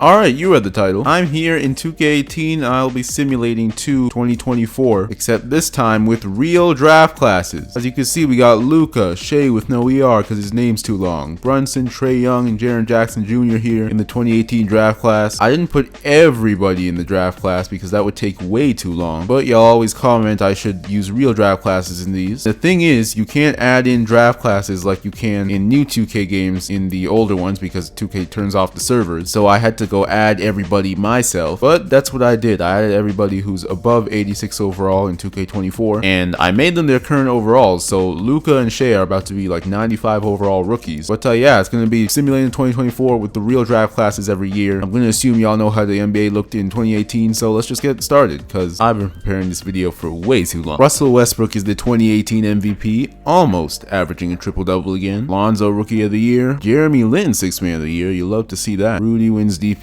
Alright, you read the title. I'm here in 2K18. I'll be simulating 2024, except this time with real draft classes. As you can see, we got Luka, Shea with no ER because his name's too long, Brunson, Trae Young, and Jaren Jackson Jr. here in the 2018 draft class. I didn't put everybody in the draft class because that would take way too long, but y'all always comment I should use real draft classes in these. The thing is, you can't add in draft classes like you can in new 2K games in the older ones because 2K turns off the servers, so I had to go add everybody myself, but that's what I did. I added everybody who's above 86 overall in 2K24, and I made them their current overalls, so Luka and Shea are about to be like 95 overall rookies. But yeah, it's going to be simulating 2024 with the real draft classes every year. I'm going to assume y'all know how the NBA looked in 2018, so let's just get started, because I've been preparing this video for way too long. Russell Westbrook is the 2018 MVP, almost averaging a triple-double again. Lonzo, Rookie of the Year. Jeremy Lin, Sixth Man of the Year. You love to see that. Rudy wins DPOY.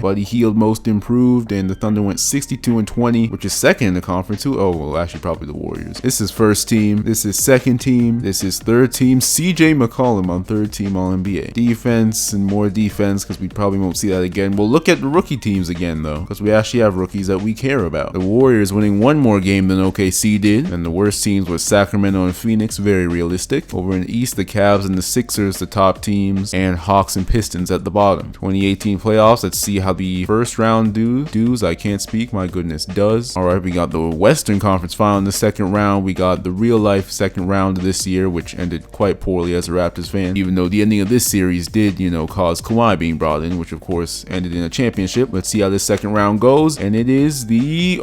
Buddy Hield, Most Improved, and the Thunder went 62-20, which is second in the conference. Oh, well, actually probably the Warriors. This is first team. This is second team. This is third team. CJ McCollum on third team All-NBA. Defense and more defense, because we probably won't see that again. We'll look at the rookie teams again, though, because we actually have rookies that we care about. The Warriors winning one more game than OKC did, and the worst teams were Sacramento and Phoenix. Very realistic. Over in the East, the Cavs and the Sixers, the top teams, and Hawks and Pistons at the bottom. 2018 playoffs. Let's see how the first round does. I can't speak. My goodness, does. All right, we got the Western Conference Final in the second round. We got the real life second round of this year, which ended quite poorly as a Raptors fan, even though the ending of this series did, cause Kawhi being brought in, which of course ended in a championship. Let's see how this second round goes. And it is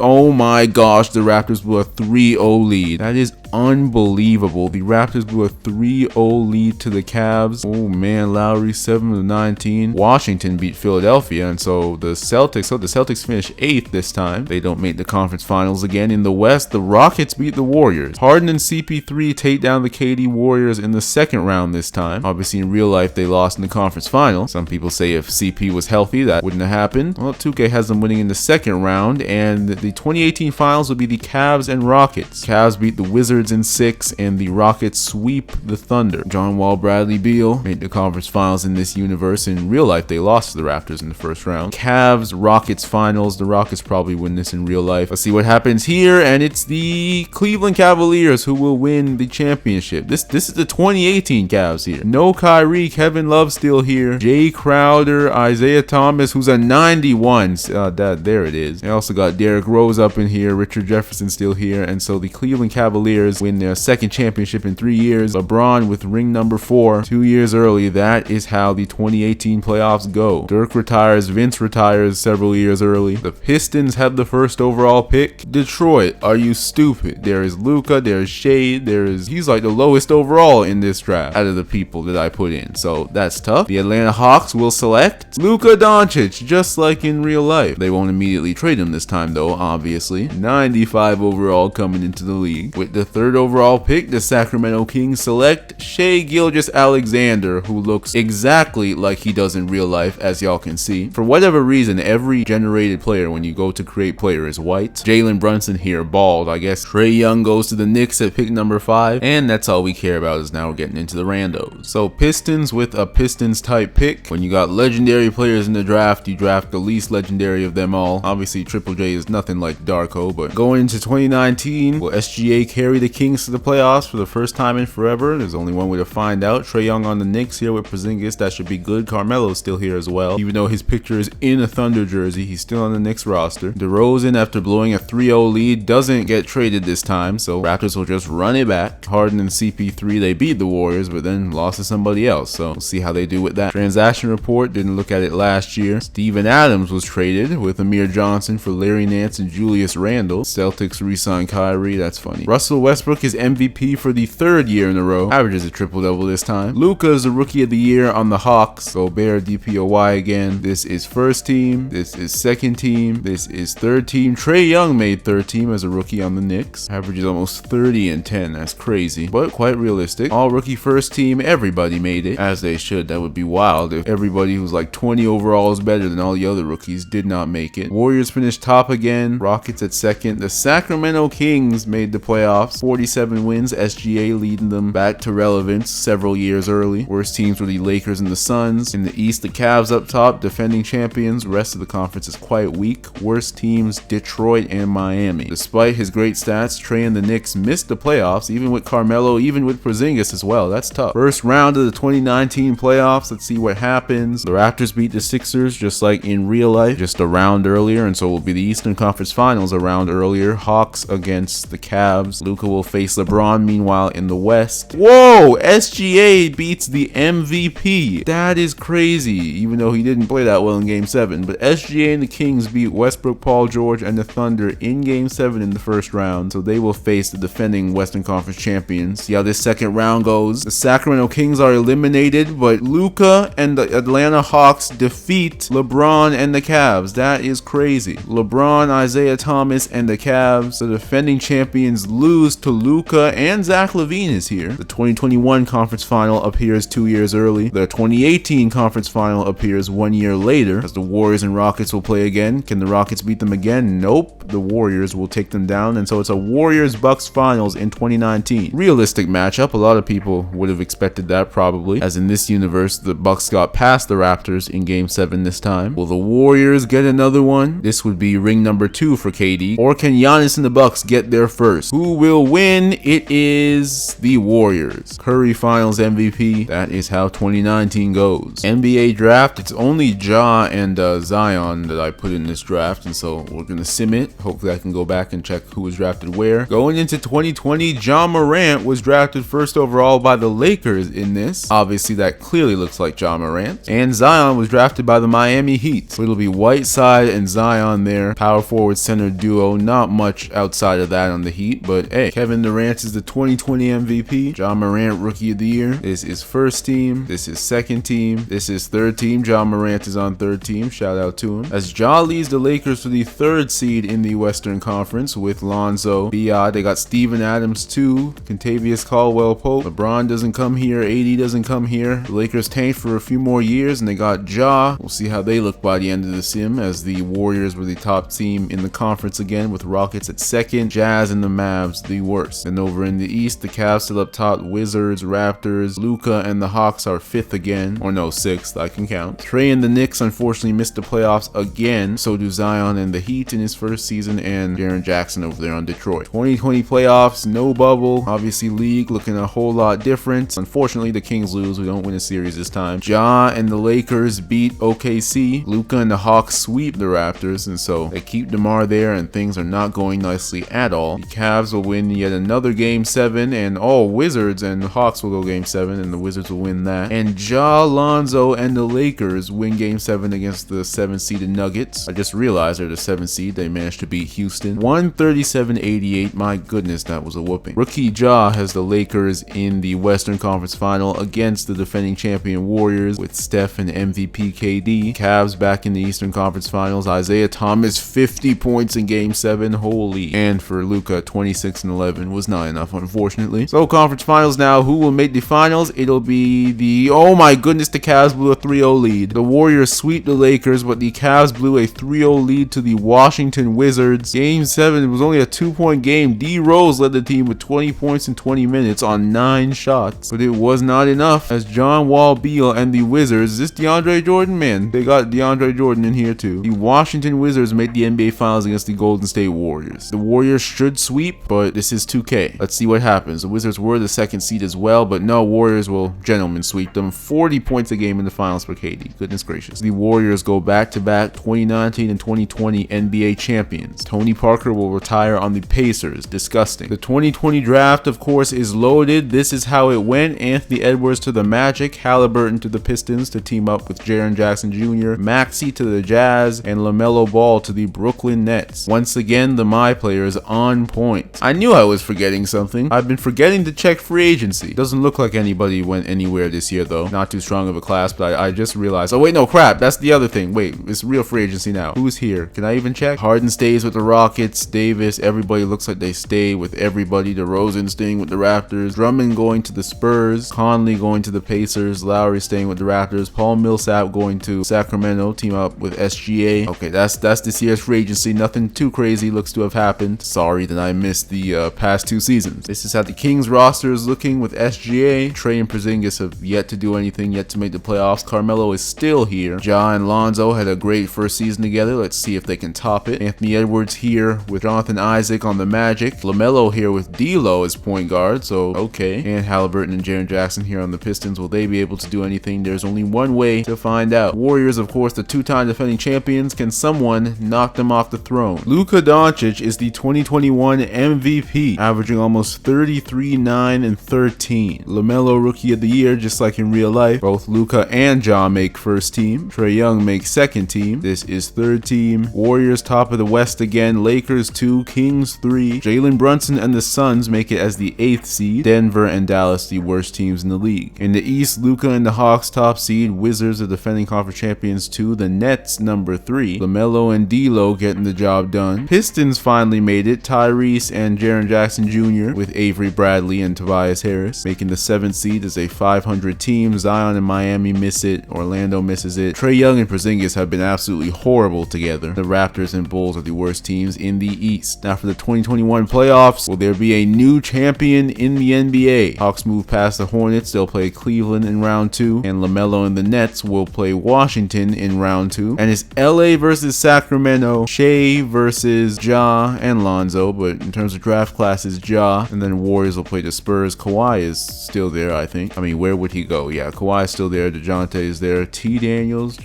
oh my gosh, the Raptors blew a 3-0 lead. That is unbelievable. The Raptors blew a 3-0 lead to the Cavs. Oh man, Lowry 7-19. Washington beat Philadelphia, and so the Celtics finished 8th this time. They don't make the conference finals again. In the West, the Rockets beat the Warriors. Harden and CP3 take down the KD Warriors in the second round this time. Obviously in real life they lost in the conference final. Some people say if CP was healthy that wouldn't have happened. Well, 2K has them winning in the second round, and the 2018 finals will be the Cavs and Rockets. Cavs beat the Wizards in 6, and the Rockets sweep the Thunder. John Wall, Bradley Beal made the conference finals in this universe. In real life they lost to the Raptors in the first round. Cavs, Rockets finals. The Rockets probably win this in real life. Let's see what happens here, and it's the Cleveland Cavaliers who will win the championship. This is the 2018 Cavs here. No Kyrie, Kevin Love still here. Jay Crowder, Isaiah Thomas, who's a 91. There it is. They also got Derrick Rose up in here. Richard Jefferson still here, and so the Cleveland Cavaliers win their second championship in 3 years. LeBron with ring number 4 2 years early. That is how the 2018 playoffs go. Dirk retires, Vince retires several years early. The Pistons have the first overall pick. Detroit, are you stupid? There is Luka, there's Shea, he's like the lowest overall in this draft out of the people that I put in, so that's tough. The Atlanta Hawks will select Luka Doncic, just like in real life. They won't immediately trade him this time though, obviously. 95 overall coming into the league. With the third overall pick, the Sacramento Kings select Shea Gilgeous-Alexander, who looks exactly like he does in real life, as y'all can see. For whatever reason, every generated player when you go to create player is white. Jalen Brunson here, bald. I guess Trae Young goes to the Knicks at pick number 5, and that's all we care about. Is now we're getting into the randos. So Pistons with a Pistons type pick. When you got legendary players in the draft, you draft the least legendary of them all. Obviously Triple J is nothing like Darko, but going into 2019, will SGA carry the Kings to the playoffs for the first time in forever? There's only one way to find out. Trae Young on the Knicks here with Porzingis. That should be good. Carmelo's still here as well. Even though his picture is in a Thunder jersey, he's still on the Knicks roster. DeRozan, after blowing a 3-0 lead, doesn't get traded this time, so Raptors will just run it back. Harden and CP3, they beat the Warriors, but then lost to somebody else, so we'll see how they do with that. Transaction report, didn't look at it last year. Steven Adams was traded with Amir Johnson for Larry Nance and Julius Randle. Celtics re-signed Kyrie. That's funny. Russell Westbrook is MVP for the third year in a row. Averages a triple-double this time. Luka is the Rookie of the Year on the Hawks. Gobert DPOY again. This is first team. This is second team. This is third team. Trae Young made third team as a rookie on the Knicks. Averages almost 30 and 10. That's crazy, but quite realistic. All rookie first team. Everybody made it, as they should. That would be wild if everybody who's like 20 overall is better than all the other rookies did not make it. Warriors finished top again. Rockets at second. The Sacramento Kings made the playoffs. 47 wins, SGA leading them back to relevance several years early. Worst teams were the Lakers and the Suns. In the East, the Cavs up top, defending champions. Rest of the conference is quite weak. Worst teams, Detroit and Miami. Despite his great stats, Trey and the Knicks missed the playoffs, even with Carmelo, even with Porzingis as well. That's tough. First round of the 2019 playoffs. Let's see what happens. The Raptors beat the Sixers just like in real life, just a round earlier, and so will be the Eastern Conference Finals a round earlier. Hawks against the Cavs. Luka will face LeBron. Meanwhile, in the West, whoa, SGA beats the MVP. That is crazy, even though he didn't play that well in Game 7. But SGA and the Kings beat Westbrook, Paul George, and the Thunder in Game 7 in the first round, so they will face the defending Western Conference champions. See how this second round goes. The Sacramento Kings are eliminated, but Luka and the Atlanta Hawks defeat LeBron and the Cavs. That is crazy. LeBron, Isaiah Thomas, and the Cavs, the defending champions, lose to Luka, and Zach LaVine is here. The 2021 conference final appears 2 years early. The 2018 conference final appears 1 year later, as the Warriors and Rockets will play again. Can the Rockets beat them again? Nope. The Warriors will take them down, and so it's a Warriors-Bucks finals in 2019. Realistic matchup. A lot of people would have expected that probably, as in this universe, the Bucks got past the Raptors in Game 7 this time. Will the Warriors get another one? This would be ring number 2 for KD. Or can Giannis and the Bucks get there first? Who will win? It is the Warriors. Curry Finals MVP. That is how 2019 goes. NBA draft. It's only Ja and Zion that I put in this draft, and so we're gonna sim it. Hopefully I can go back and check who was drafted where. Going into 2020, Ja Morant was drafted first overall by the Lakers in this. Obviously that clearly looks like Ja Morant. And Zion was drafted by the Miami Heat. So it'll be Whiteside and Zion there. Power forward center duo. Not much outside of that on the Heat, but hey, Kevin Durant is the 2020 MVP. Ja Morant Rookie of the Year. This is first team. This is second team. This is third team. Ja Morant is on third team. Shout out to him. As Ja leads the Lakers for the third seed in the Western Conference with Lonzo, B.I. They got Steven Adams too. Contavious Caldwell Pope. LeBron doesn't come here. AD doesn't come here. The Lakers tanked for a few more years, and they got Ja. We'll see how they look by the end of the sim, as the Warriors were the top team in the conference again, with Rockets at second, Jazz and the Mavs the worst. And over in the East, the Cavs still up top, Wizards, Raptors, Luka and the Hawks are fifth again, or no, sixth, I can count. Trey and the Knicks unfortunately missed the playoffs again, so do Zion and the Heat in his first season, and Jaren Jackson over there on Detroit. 2020 playoffs, no bubble. Obviously league looking a whole lot different. Unfortunately the Kings lose. We don't win a series this time. Ja and the Lakers beat OKC. Luka and the Hawks sweep the Raptors, and so they keep DeMar there, and things are not going nicely at all. The Cavs will win yet another Game 7, and Wizards and the Hawks will go Game 7, and the Wizards will win that. And Ja, Lonzo, and the Lakers win Game 7 against the 7-seeded Nuggets. I just realized they're the 7th seed. They managed to beat Houston 137-88. My goodness, that was a whooping. Rookie Ja has the Lakers in the Western Conference Final against the defending champion Warriors, with Steph and MVP KD. Cavs back in the Eastern Conference Finals. Isaiah Thomas 50 points in Game 7. Holy. And for Luka, 26 and 11 was not enough, unfortunately. So conference finals now. Who will make the finals? It'll be the, oh my goodness, the Cavs blew a 3-0 lead. The Warriors sweep the Lakers, but the Cavs blew a 3-0 lead to the Washington Wizards. Game 7 was only a 2-point game. D Rose led the team with 20 points in 20 minutes on 9 shots, but it was not enough, as John Wall Beal and the Wizards, is this DeAndre Jordan? Man, they got DeAndre Jordan in here too. The Washington Wizards made the NBA Finals against the Golden State Warriors. The Warriors should sweep, but this is 2K. Let's see what happens. The Wizards were the 2nd seed as well, but no, Warriors will gentlemen sweep them. 40 points a game in the finals for KD. Goodness gracious. The Warriors go back-to-back 2019 and 2020 NBA champions. Tony Parker will retire on the Pacers. Disgusting. The 2020 draft, of course, is loaded. This is how it went. Anthony Edwards to the Magic, Halliburton to the Pistons to team up with Jaren Jackson Jr., Maxey to the Jazz, and LaMelo Ball to the Brooklyn Nets. Once again, the My players on point. I knew I was forgetting something. I've been forgetting to check free agency. Doesn't look like anybody went anywhere this year though. Not too strong of a class, but I just realized. Oh wait, no, crap. That's the other thing. Wait, it's real free agency now. Who's here? Can I even check? Harden stays with the Rockets. Davis, everybody looks like they stay with everybody. DeRozan staying with the Raptors. Drummond going to the Spurs. Conley going to the Pacers. Lowry staying with the Raptors. Paul Millsap going to Sacramento. Team up with SGA. Okay, that's this year's free agency. Nothing too crazy looks to have happened. Sorry that I missed the past 2 seasons. This is how the Kings roster is looking with SGA. Trey and Porzingis have yet to do anything, yet to make the playoffs. Carmelo is still here. Ja and Lonzo had a great first season together. Let's see if they can top it. Anthony Edwards here with Jonathan Isaac on the Magic. LaMelo here with D'Lo as point guard, so okay. And Halliburton and Jaren Jackson here on the Pistons. Will they be able to do anything? There's only one way to find out. Warriors, of course, the 2-time defending champions. Can someone knock them off the throne? Luka Doncic is the 2021 MVP, averaging almost 33, 9, and 13. LaMelo Rookie of the Year, just like in real life. Both Luka and Ja make first team. Trae Young makes second team. This is third team. Warriors top of the West again. Lakers 2, Kings 3. Jalen Brunson and the Suns make it as the 8th seed. Denver and Dallas the worst teams in the league. In the East, Luka and the Hawks top seed. Wizards are defending conference champions 2. The Nets number 3. LaMelo and D'Lo getting the job done. Pistons finally made it. Tyrese and Jaren Jackson Jr. with Avery Bradley and Tobias Harris making the 7th seed as a 500 team. Zion and Miami miss it. Orlando misses it. Trae Young and Porzingis have been absolutely horrible together. The Raptors and Bulls are the worst teams in the East. Now for the 2021 playoffs, will there be a new champion in the NBA? Hawks move past the Hornets. They'll play Cleveland in round 2, and LaMelo and the Nets will play Washington in round 2. And it's LA versus Sacramento, Shea versus Ja and Lonzo, but in terms of draft classes, Ja, and then Warriors will play the Spurs. Kawhi is still there, I think. I mean, where would he go? Yeah, Kawhi is still there. DeJounte is there. Troy Daniels.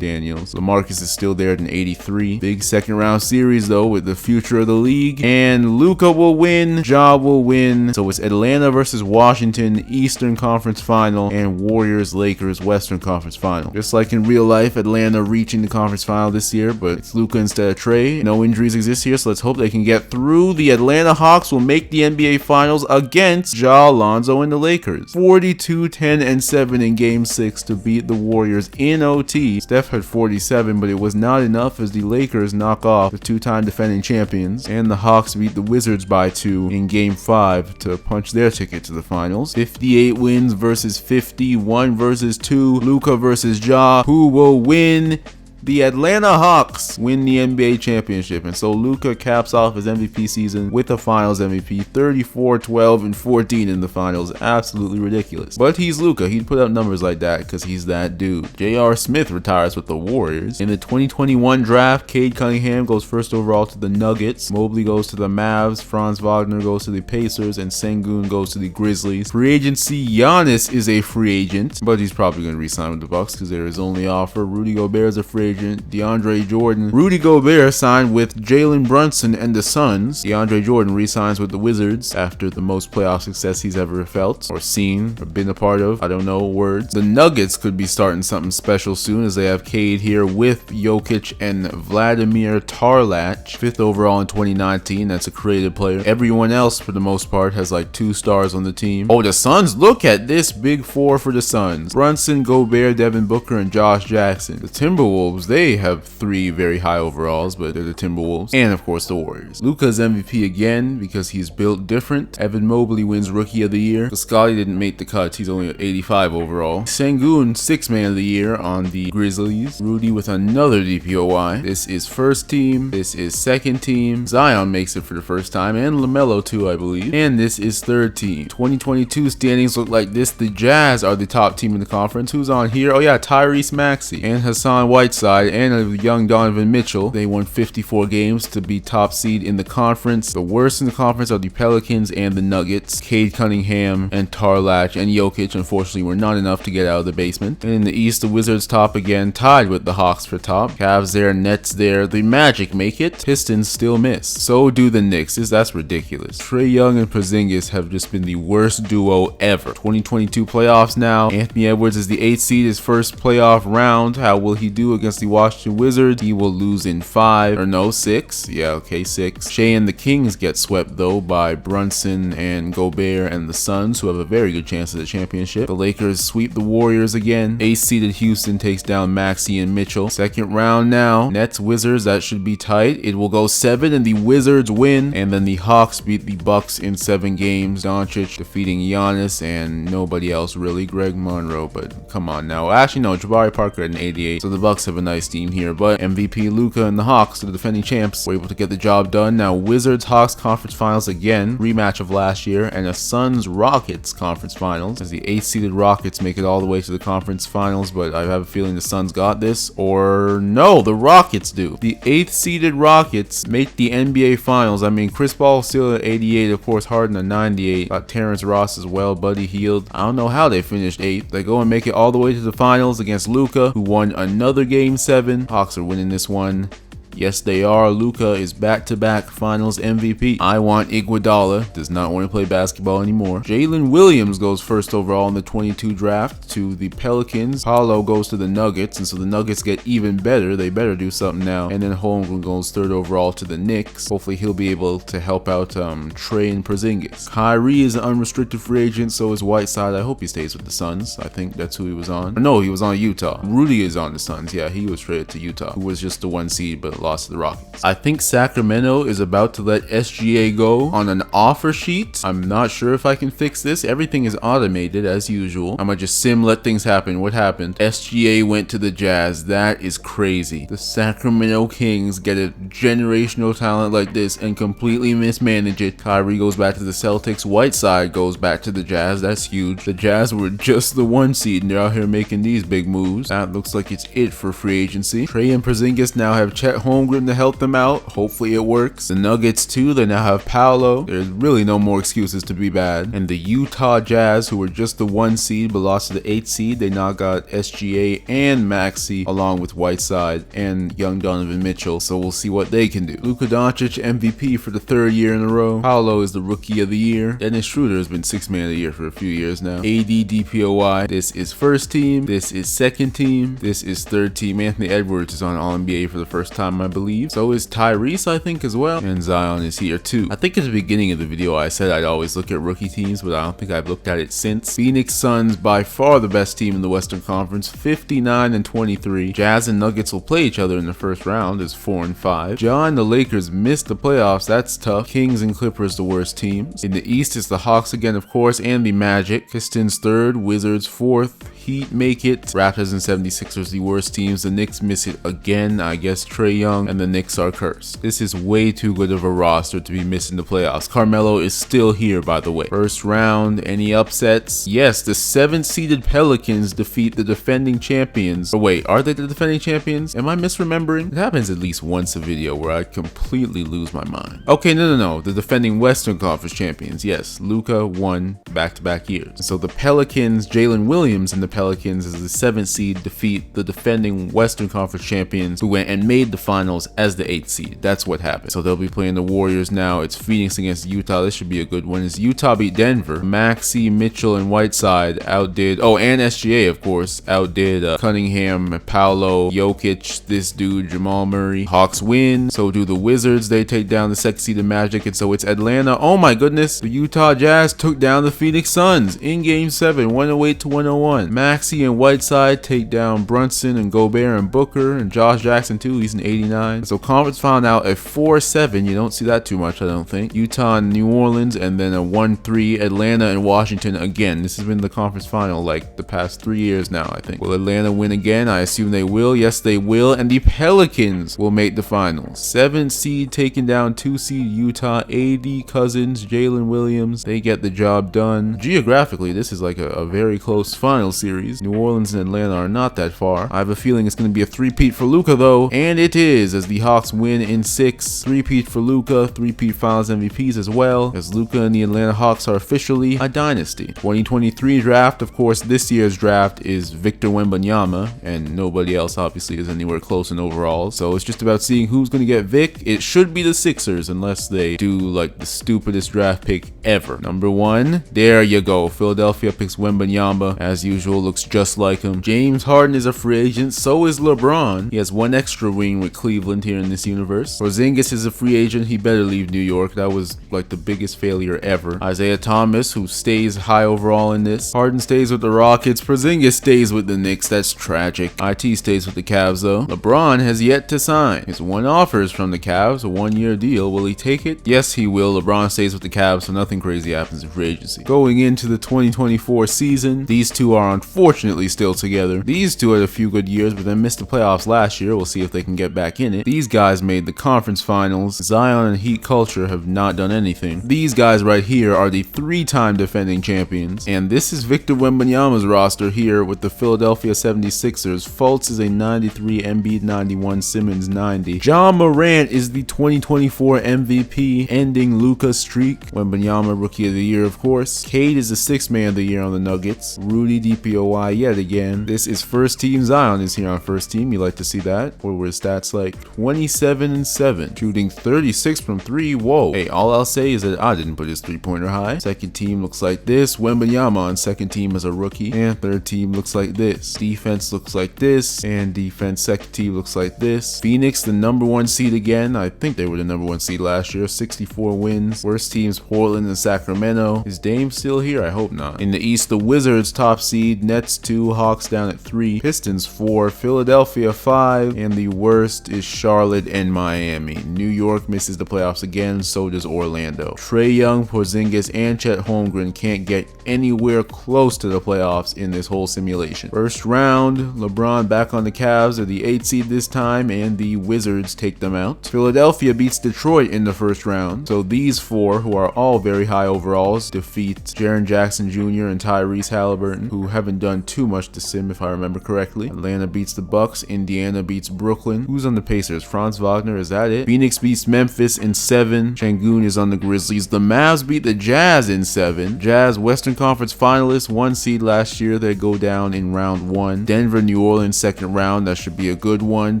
LaMarcus is still there in 83. Big second round series though with the future of the league. And Luka will win. Ja will win. So it's Atlanta versus Washington, Eastern Conference Final, and Warriors Lakers Western Conference Final. Just like in real life, Atlanta reaching the conference final this year, but it's Luka instead of Trey. No injuries exist here, so let's hope they can get through. The Atlanta Hawks will make the NBA Finals against Ja, Lonzo, and the Lakers. 42, 10, and 7 in Game 6 to beat the Warriors in OT. Steph had 47, but it was not enough as the Lakers knock off the 2-time defending champions, and the Hawks beat the Wizards by 2 in Game 5 to punch their ticket to the finals. 58 wins versus 51 versus 2. Luka versus Ja. Who will win? The Atlanta Hawks win the NBA championship, and so Luka caps off his MVP season with a finals MVP, 34, 12, and 14 in the finals. Absolutely ridiculous. But he's Luka. He'd put up numbers like that because he's that dude. J.R. Smith retires with the Warriors. In the 2021 draft, Cade Cunningham goes first overall to the Nuggets. Mobley goes to the Mavs. Franz Wagner goes to the Pacers, and Sengun goes to the Grizzlies. Free agency, Giannis is a free agent, but he's probably going to re-sign with the Bucks because they're his only offer. Rudy Gobert is a free agent. DeAndre Jordan. Rudy Gobert signed with Jalen Brunson and the Suns. DeAndre Jordan re-signs with the Wizards after the most playoff success he's ever felt or seen or been a part of. I don't know words. The Nuggets could be starting something special soon as they have Cade here with Jokic and Vladimir Tarlach. 5th overall in 2019. That's a creative player. Everyone else, for the most part, has like 2 stars on the team. Oh, the Suns. Look at this big 4 for the Suns. Brunson, Gobert, Devin Booker, and Josh Jackson. The Timberwolves, they have 3 very high overalls, but they're the Timberwolves. And of course the Warriors. Luka's MVP again because he's built different. Evan Mobley wins Rookie of the Year. Scotty didn't make the cuts. He's only 85 overall. Sengun, 6th Man of the Year on the Grizzlies. Rudy with another DPOY. This is first team. This is second team. Zion makes it for the first time, and LaMelo too, I believe. And this is third team. 2022 standings look like this. The Jazz are the top team in the conference. Who's on here? Oh yeah, Tyrese Maxey and Hassan Whiteside and a young Donovan Mitchell. They won 54 games to be top seed in the conference. The worst in the conference are the Pelicans and the Nuggets. Cade Cunningham and Tarlach and Jokic, unfortunately, were not enough to get out of the basement. And in the East, the Wizards top again, tied with the Hawks for top. Cavs there, Nets there. The Magic make it. Pistons still miss. So do the Knicks. That's ridiculous. Trae Young and Porzingis have just been the worst duo ever. 2022 playoffs now. Anthony Edwards is the 8th seed, his first playoff round. How will he do against the Washington Wizards? He will lose in 5 or no 6. Yeah, okay, 6. Shea and the Kings get swept though by Brunson and Gobert and the Suns, who have a very good chance at the championship. The Lakers sweep the Warriors again. 8th seeded Houston takes down Maxey and Mitchell. Second round now. Nets Wizards, that should be tight. It will go 7 and the Wizards win, and then the Hawks beat the Bucks in 7 games. Doncic defeating Giannis and nobody else really. Greg Monroe, but come on now. Actually no, Jabari Parker at an 88. So the Bucks have nice team here, but MVP Luka and the Hawks, the defending champs, were able to get the job done. Now Wizards-Hawks conference finals again, rematch of last year, and a Suns-Rockets conference finals, as the 8th seeded Rockets make it all the way to the conference finals, but I have a feeling the Suns got this, or no, the Rockets do. The 8th seeded Rockets make the NBA finals. I mean, Chris Paul still at 88, of course, Harden at 98, got Terrence Ross as well, Buddy Hield. I don't know how they finished 8th. They go and make it all the way to the finals against Luka, who won another Game 7. Hawks are winning this one. Yes, they are. Luka is back-to-back finals MVP. I want Iguodala. Does not want to play basketball anymore. Jalen Williams goes first overall in the 22 draft to the Pelicans. Paolo goes to the Nuggets, and so the Nuggets get even better. They better do something now. And then Holmgren goes third overall to the Knicks. Hopefully he'll be able to help out Trey and Porzingis. Kyrie is an unrestricted free agent, so is Whiteside. I hope he stays with the Suns. I think that's who he was on. No, he was on Utah. Rudy is on the Suns. Yeah, he was traded to Utah, who was just the 1 seed, but lost to the Rockets. I think Sacramento is about to let SGA go on an offer sheet. I'm not sure if I can fix this. Everything is automated as usual. I'm gonna just let things happen. What happened? SGA went to the Jazz. That is crazy. The Sacramento Kings get a generational talent like this and completely mismanage it. Kyrie goes back to the Celtics. Whiteside goes back to the Jazz. That's huge. The Jazz were just the 1 seed and they're out here making these big moves. That looks like it's it for free agency. Trey and Porzingis now have Chet Holmgren to help them out. Hopefully it works. The Nuggets too, they now have Paolo. There's really no more excuses to be bad. And the Utah Jazz, who were just the 1 seed but lost to the 8th seed, they now got SGA and Maxey along with Whiteside and young Donovan Mitchell, so we'll see what they can do. Luka Doncic MVP for the 3rd year in a row. Paolo is the rookie of the year. Dennis Schroeder has been 6th man of the year for a few years now. AD DPOY, this is 1st team, this is 2nd team, this is 3rd team. Anthony Edwards is on All-NBA for the first time, I believe. So is Tyrese, I think, as well. And Zion is here too. I think at the beginning of the video I said I'd always look at rookie teams, but I don't think I've looked at it since. Phoenix Suns, by far the best team in the Western Conference, 59-23. Jazz and Nuggets will play each other in the 1st round as 4-5. John, the Lakers missed the playoffs. That's tough. Kings and Clippers the worst teams. In the East, it's the Hawks again, of course, and the Magic. Pistons 3rd, Wizards 4th. Heat make it. Raptors and 76ers the worst teams. The Knicks miss it again. I guess Trey Young and the Knicks are cursed. This is way too good of a roster to be missing the playoffs. Carmelo is still here, by the way. 1st round, any upsets? Yes, the 7th seeded Pelicans defeat the defending champions. Oh wait, are they the defending champions? Am I misremembering? It happens at least once a video where I completely lose my mind. Okay, no. The defending Western Conference champions. Yes, Luka won back-to-back years. So the Pelicans, Jalen Williams and the Pelicans as the 7th seed defeat the defending Western Conference champions who went and made the finals as the 8th seed. That's what happened. So they'll be playing the Warriors now. It's Phoenix against Utah. This should be a good one. As Utah beat Denver, Maxey, Mitchell, and Whiteside outdid, and SGA, of course, outdid Cunningham, Paolo, Jokic, this dude, Jamal Murray. Hawks win. So do the Wizards. They take down the 2nd seeded Magic, and so it's Atlanta. Oh my goodness. The Utah Jazz took down the Phoenix Suns in Game 7, 108-101. Maxey and Whiteside take down Brunson and Gobert and Booker and Josh Jackson too. He's an 89. So conference final out at 4-7. You don't see that too much, I don't think. Utah and New Orleans, and then a 1-3 Atlanta and Washington again. This has been the conference final like the past 3 years now, I think. Will Atlanta win again? I assume they will. Yes, they will. And the Pelicans will make the finals. 7th seed taking down 2 seed Utah. AD, Cousins, Jalen Williams. They get the job done. Geographically, this is like a very close final series. New Orleans and Atlanta are not that far. I have a feeling it's going to be a 3-peat for Luka though, and it is, as the Hawks win in 6. 3-peat for Luka, 3-peat finals MVPs as well, as Luka and the Atlanta Hawks are officially a dynasty. 2023 draft, of course, this year's draft is Victor Wembanyama, and nobody else obviously is anywhere close in overall, so it's just about seeing who's going to get Vic. It should be the Sixers unless they do like the stupidest draft pick ever. Number 1, there you go. Philadelphia picks Wembanyama, as usual, looks just like him. James Harden is a free agent, so is LeBron. He has 1 extra ring with Cleveland here in this universe. Porzingis is a free agent. He better leave New York. That was like the biggest failure ever. Isaiah Thomas, who stays high overall in this. Harden stays with the Rockets. Porzingis stays with the Knicks. That's tragic. IT stays with the Cavs though. LeBron has yet to sign. His 1 offer is from the Cavs, a 1-year deal. Will he take it? Yes, he will. LeBron stays with the Cavs, so nothing crazy happens in free agency. Going into the 2024 season, these two are on unfortunately still together. These two had a few good years, but then missed the playoffs last year. We'll see if they can get back in it. These guys made the conference finals. Zion and Heat culture have not done anything. These guys right here are the 3-time defending champions. And this is Victor Wembanyama's roster here with the Philadelphia 76ers. Fultz is a 93, Embiid 91, Simmons 90. Ja Morant is the 2024 MVP, ending Luka's streak. Wembanyama Rookie of the Year, of course. Cade is the 6th Man of the Year on the Nuggets. Rudy DPOY yet again. This is first team. Zion is here on first team. You like to see that. What were his stats like? 27-7, shooting 36 from 3. Whoa. Hey, all I'll say is that I didn't put his 3-pointer high. Second team looks like this. Wembanyama on second team as a rookie. And third team looks like this. Defense looks like this. And defense second team looks like this. Phoenix, the number 1 seed again. I think they were the number 1 seed last year. 64 wins. Worst teams Portland and Sacramento. Is Dame still here? I hope not. In the East, the Wizards top seed. Nets 2. Hawks down at 3. Pistons 4. Philadelphia 5. And the worst is Charlotte and Miami. New York misses the playoffs again. So does Orlando. Trae Young, Porzingis, and Chet Holmgren can't get anywhere close to the playoffs in this whole simulation. First round, LeBron back on the Cavs are the 8 seed this time, and the Wizards take them out. Philadelphia beats Detroit in the first round. So these 4, who are all very high overalls, defeat Jaren Jackson Jr. and Tyrese Halliburton, who haven't done too much to sim if I remember correctly. Atlanta beats the Bucks. Indiana beats Brooklyn. Who's on the Pacers? Franz Wagner, is that it? Phoenix beats Memphis in 7. Şengün is on the Grizzlies. The Mavs beat the Jazz in 7. Jazz Western Conference finalists, 1 seed last year. They go down in round 1. Denver, New Orleans, second round. That should be a good one.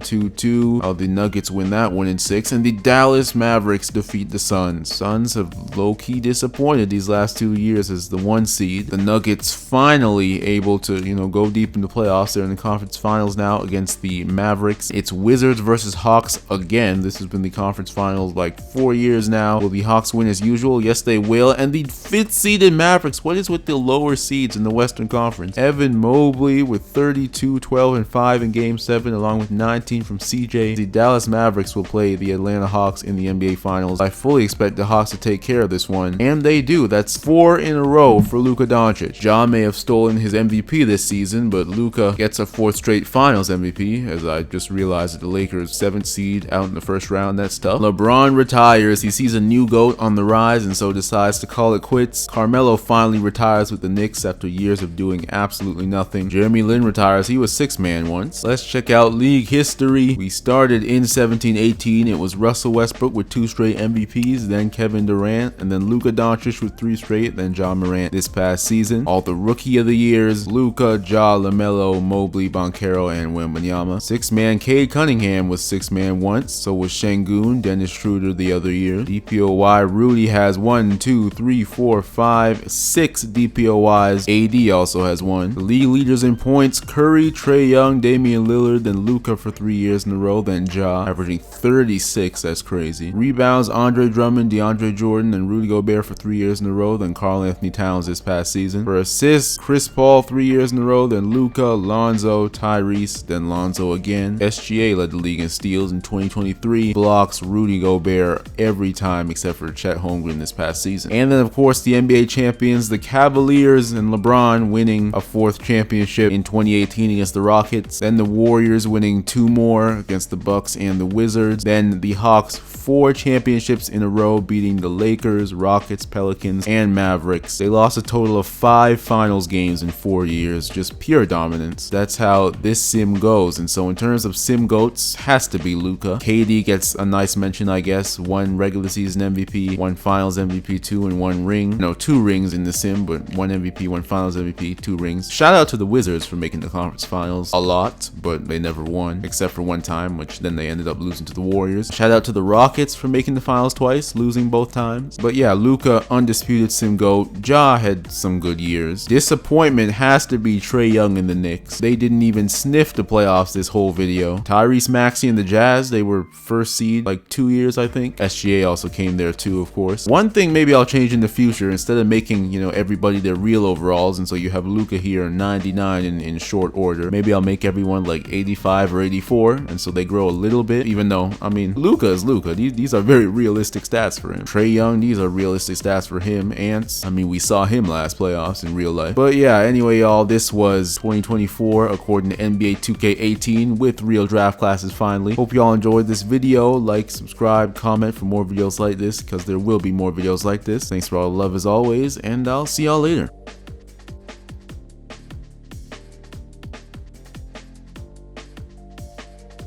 2-2. The Nuggets win that one in 6. And the Dallas Mavericks defeat the Suns. Suns have low-key disappointed these last 2 years as the 1 seed. The Nuggets finally able to, go deep in the playoffs. They're in the conference finals now against the Mavericks. It's Wizards versus Hawks again. This has been the conference finals like 4 years now. Will the Hawks win as usual? Yes, they will. And the 5th seeded Mavericks. What is with the lower seeds in the Western Conference? Evan Mobley with 32, 12, and 5 in Game 7, along with 19 from CJ. The Dallas Mavericks will play the Atlanta Hawks in the NBA Finals. I fully expect the Hawks to take care of this one, and they do. That's 4 in a row for Luka Doncic. Ja may have stolen his MVP this season, but Luka gets a 4th straight Finals MVP, as I just realized that the Lakers 7th seed out in the first round. That's tough. LeBron retires. He sees a new GOAT on the rise and so decides to call it quits. Carmelo finally retires with the Knicks after years of doing absolutely nothing. Jeremy Lin retires. He was 6th man once. Let's check out league history. We started in 17-18. It was Russell Westbrook with 2 straight MVPs, then Kevin Durant, and then Luka Doncic with 3 straight, then Ja Morant this past season. All the Rookie of the Years: Luka, Ja, LaMelo, Mobley, Banchero, and Wembanyama. 6th man Cade Cunningham was 6th man once. So was Şengün, Dennis Schroeder the other year. DPOY Rudy has 1, 2, 3, 4, 5, 6 DPOYs. AD also has 1. The league leaders in points: Curry, Trae Young, Damian Lillard, then Luka for 3 years in a row, then Ja, averaging 36. That's crazy. Rebounds: Andre Drummond, DeAndre Jordan, and Rudy Gobert for 3 years in a row, then Karl Anthony Towns this past season. For assists: Chris Paul 3 years in a row, then Luka, Lonzo, Tyrese, then Lonzo again. SGA led the league in steals in 2023. Blocks: Rudy Gobert every time except for Chet Holmgren this past season. And then of course the NBA champions, the Cavaliers, and LeBron winning a 4th championship in 2018 against the Rockets. Then the Warriors winning 2 more against the Bucks and the Wizards. Then the Hawks 4 championships in a row, beating the Lakers, Rockets, Pelicans, and Mavericks. They lost a total of 5 finals games in 4 years. Just pure dominance. That's how this sim goes. And so in terms of sim goats, has to be Luka. KD gets a nice mention, I guess. 1 regular season MVP, 1 finals MVP, 2, and 1 ring. No, 2 rings in the sim, but 1 MVP, 1 finals MVP, 2 rings. Shout out to the Wizards for making the conference finals a lot, but they never won, except for 1 time, which then they ended up losing to the Warriors. Shout out to the Rockets for making the finals twice, losing both times. But yeah, Luka, undisputed sim goat. Ja had some good years. Disappointment has to be Trae Young and the Knicks. They didn't even sniff the playoffs this whole video. Tyrese Maxey and the Jazz, they were 1st seed like 2 years, I think. SGA also came there too, of course. One thing maybe I'll change in the future, instead of making, everybody their real overalls, and so you have Luka here 99 in short order, maybe I'll make everyone like 85 or 84, and so they grow a little bit, even though, Luka is Luka. These are very realistic stats for him. Trae Young, these are realistic stats for him. Ants, we saw him last playoffs in real life. But yeah, anyway, Anyway, y'all, this was 2024 according to NBA 2K18 with real draft classes finally. Hope y'all enjoyed this video. Like, subscribe, comment for more videos like this, because there will be more videos like this. Thanks for all the love as always, and I'll see y'all later.